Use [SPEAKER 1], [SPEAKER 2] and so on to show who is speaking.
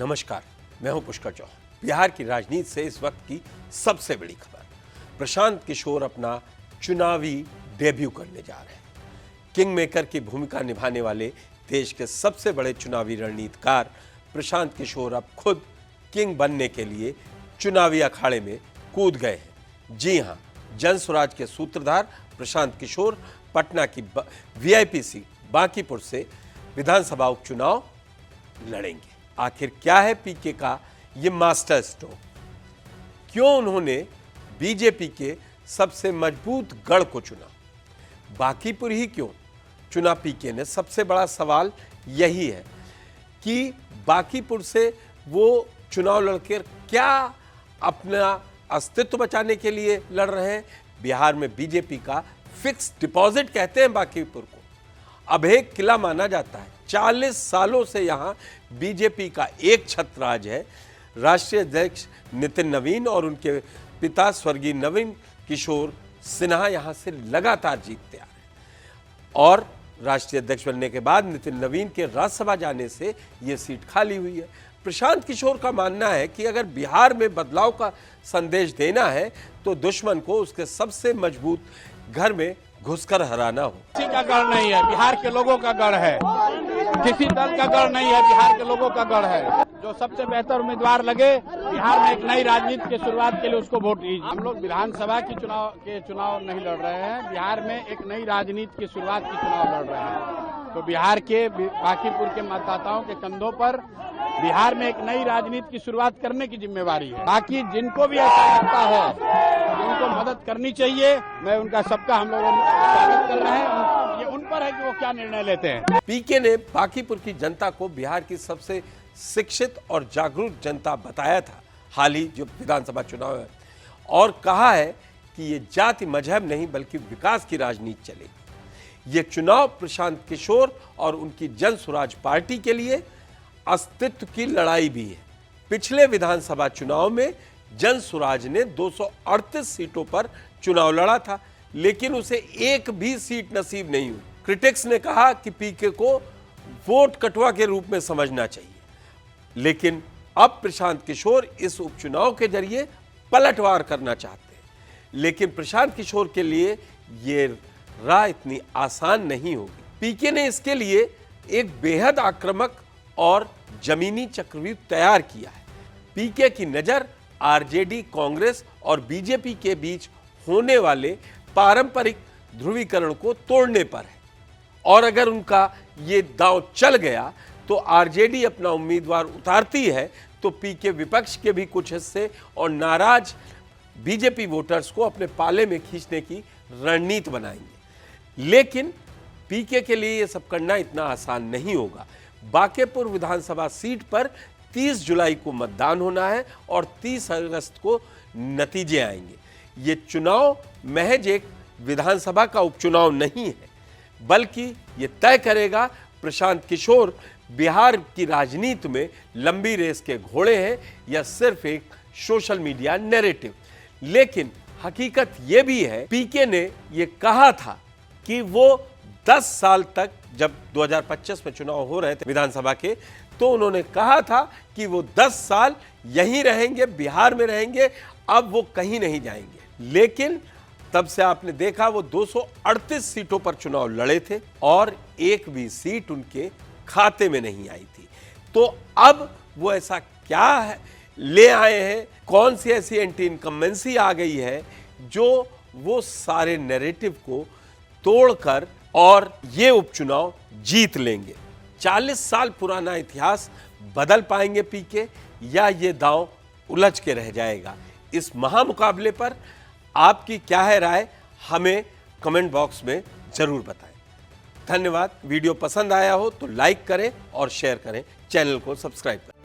[SPEAKER 1] नमस्कार, मैं हूं पुष्कर चौहान। बिहार की राजनीति से इस वक्त की सबसे बड़ी खबर, प्रशांत किशोर अपना चुनावी डेब्यू करने जा रहे हैं। किंग मेकर की भूमिका निभाने वाले देश के सबसे बड़े चुनावी रणनीतिकार प्रशांत किशोर अब खुद किंग बनने के लिए चुनावी अखाड़े में कूद गए हैं। जी हां, जन स्वराज के सूत्रधार प्रशांत किशोर पटना की वीआईपी सीट बांकीपुर से विधानसभा उपचुनाव लड़ेंगे। आखिर क्या है पीके का ये मास्टर स्ट्रोक? क्यों उन्होंने बीजेपी के सबसे मजबूत गढ़ को चुना? बांकीपुर ही क्यों चुना पीके ने? सबसे बड़ा सवाल यही है कि बांकीपुर से वो चुनाव लड़कर क्या अपना अस्तित्व बचाने के लिए लड़ रहे हैं? बिहार में बीजेपी का फिक्स डिपॉजिट कहते हैं बांकीपुर को, अब एक किला माना जाता है। 40 सालों से यहां बीजेपी का एक छत्रराज है। राष्ट्रीय अध्यक्ष नितिन नवीन और उनके पिता स्वर्गीय नवीन किशोर सिन्हा यहां से लगातार जीतते आ रहे हैं और राष्ट्रीय अध्यक्ष बनने के बाद नितिन नवीन के राज्यसभा जाने से यह सीट खाली हुई है। प्रशांत किशोर का मानना है कि अगर बिहार में बदलाव का संदेश देना है तो दुश्मन को उसके सबसे मजबूत घर में घुसकर हराना हो।
[SPEAKER 2] किसी का गढ़ नहीं है, बिहार के लोगों का गढ़ है। किसी दल का गढ़ नहीं है, बिहार के लोगों का गढ़ है। जो सबसे बेहतर उम्मीदवार लगे बिहार में एक नई राजनीति की शुरुआत के लिए उसको वोट दीजिए। हम लोग विधानसभा की चुनाव नहीं लड़ रहे हैं, बिहार में एक नई राजनीति की शुरुआत की चुनाव लड़ रहे हैं। तो बिहार के बांकीपुर के मतदाताओं के कंधों पर बिहार में एक नई राजनीति की शुरुआत करने की जिम्मेवारी है। बाकी जिनको भी ऐसा लगता है कि उनको मदद करनी चाहिए, मैं उनका सबका हम लोग स्वागत कर रहे हैं। ये उन पर है कि वो क्या निर्णय लेते हैं।
[SPEAKER 1] पीके ने बांकीपुर की जनता को बिहार की सबसे शिक्षित और जागरूक जनता बताया था हाल ही जो विधानसभा चुनाव है, और कहा है कि ये जाति मजहब नहीं बल्कि विकास की राजनीति चलेगी। ये चुनाव प्रशांत किशोर और उनकी जन स्वराज पार्टी के लिए अस्तित्व की लड़ाई भी है। पिछले विधानसभा चुनाव में जन स्वराज ने 238 सीटों पर चुनाव लड़ा था, लेकिन उसे एक भी सीट नसीब नहीं हुई। क्रिटिक्स ने कहा कि पीके को वोट कटवा के रूप में समझना चाहिए, लेकिन अब प्रशांत किशोर इस उपचुनाव के जरिए पलटवार करना चाहते हैं। लेकिन प्रशांत किशोर के लिए ये राह इतनी आसान नहीं होगी। पीके ने इसके लिए एक बेहद आक्रामक और जमीनी चक्रव्यूह तैयार किया है। पीके की नजर आरजेडी, कांग्रेस और बीजेपी के बीच होने वाले पारंपरिक ध्रुवीकरण को तोड़ने पर है, और अगर उनका ये दांव चल गया तो आरजेडी अपना उम्मीदवार उतारती है तो पीके विपक्ष के भी कुछ हिस्से और नाराज बीजेपी वोटर्स को अपने पाले में खींचने की रणनीति बनाएंगे। लेकिन पीके के लिए ये सब करना इतना आसान नहीं होगा। बांकीपुर विधानसभा सीट पर 30 जुलाई को मतदान होना है और 30 अगस्त को नतीजे आएंगे। ये चुनाव महज एक विधानसभा का उपचुनाव नहीं है, बल्कि ये तय करेगा प्रशांत किशोर बिहार की राजनीति में लंबी रेस के घोड़े हैं या सिर्फ एक सोशल मीडिया नैरेटिव। लेकिन हकीकत ये भी है, पीके ने ये कहा था कि वो 10 साल तक, जब 2025 में चुनाव हो रहे थे विधानसभा के, तो उन्होंने कहा था कि वो 10 साल यहीं रहेंगे, बिहार में रहेंगे, अब वो कहीं नहीं जाएंगे। लेकिन तब से आपने देखा वो 238 सीटों पर चुनाव लड़े थे और एक भी सीट उनके खाते में नहीं आई थी। तो अब वो ऐसा क्या है ले आए हैं, कौन सी ऐसी एंटी इनकम्बेंसी आ गई है जो वो सारे नैरेटिव को तोड़कर और ये उपचुनाव जीत लेंगे? 40 साल पुराना इतिहास बदल पाएंगे पीके, या ये दांव उलझ के रह जाएगा? इस महामुकाबले पर आपकी क्या है राय, हमें कमेंट बॉक्स में जरूर बताएं। धन्यवाद। वीडियो पसंद आया हो तो लाइक करें और शेयर करें, चैनल को सब्सक्राइब करें।